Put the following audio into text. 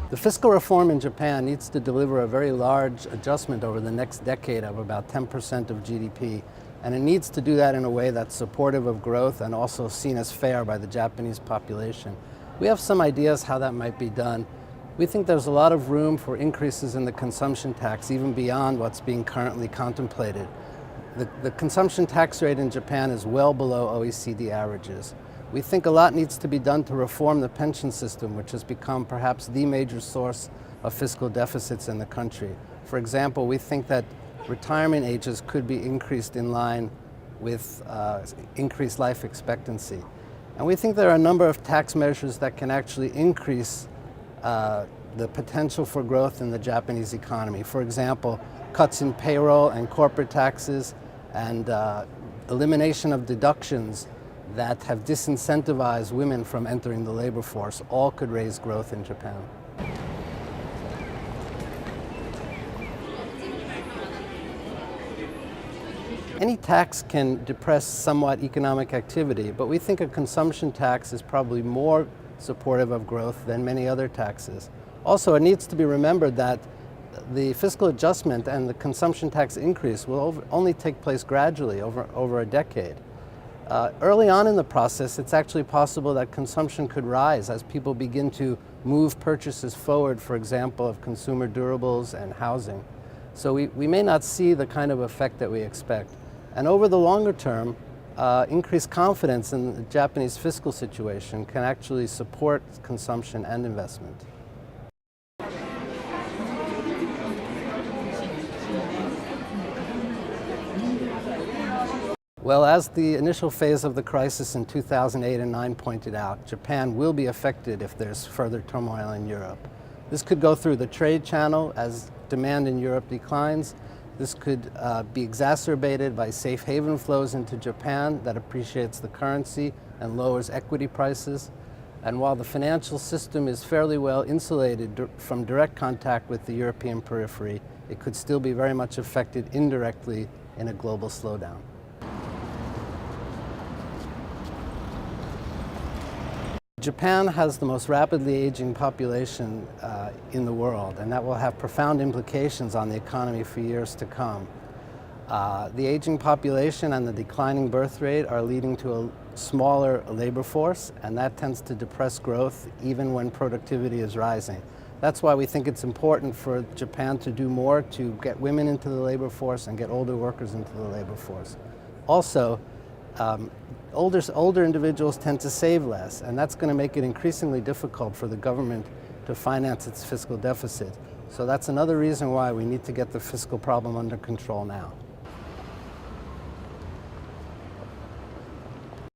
The fiscal reform in Japan needs to deliver a very large adjustment over the next decade of about 10% of GDP, and it needs to do that in a way that's supportive of growth and also seen as fair by the Japanese population. We have some ideas how that might be done. We think there's a lot of room for increases in the consumption tax, even beyond what's being currently contemplated. The consumption tax rate in Japan is well below OECD averages. We think a lot needs to be done to reform the pension system, which has become perhaps the major source of fiscal deficits in the country. For example, we think that retirement ages could be increased in line with increased life expectancy. And we think there are a number of tax measures that can actually increase the potential for growth in the Japanese economy. For example, cuts in payroll and corporate taxes and elimination of deductions that have disincentivized women from entering the labor force all could raise growth in Japan. Any tax can depress somewhat economic activity, but we think a consumption tax is probably more supportive of growth than many other taxes. Also, it needs to be remembered that the fiscal adjustment and the consumption tax increase will only take place gradually over a decade. Early on in the process, it's actually possible that consumption could rise as people begin to move purchases forward, for example, of consumer durables and housing. So we may not see the kind of effect that we expect. And over the longer term, increased confidence in the Japanese fiscal situation can actually support consumption and investment. Well, as the initial phase of the crisis in 2008 and 2009 pointed out, Japan will be affected if there's further turmoil in Europe. This could go through the trade channel as demand in Europe declines. This could be exacerbated by safe haven flows into Japan that appreciates the currency and lowers equity prices. And while the financial system is fairly well insulated from direct contact with the European periphery, it could still be very much affected indirectly in a global slowdown. Japan has the most rapidly aging population in the world, and that will have profound implications on the economy for years to come. The aging population and the declining birth rate are leading to a smaller labor force, and that tends to depress growth even when productivity is rising. That's why we think it's important for Japan to do more to get women into the labor force and get older workers into the labor force. Also, older individuals tend to save less, and that's going to make it increasingly difficult for the government to finance its fiscal deficit. So that's another reason why we need to get the fiscal problem under control now.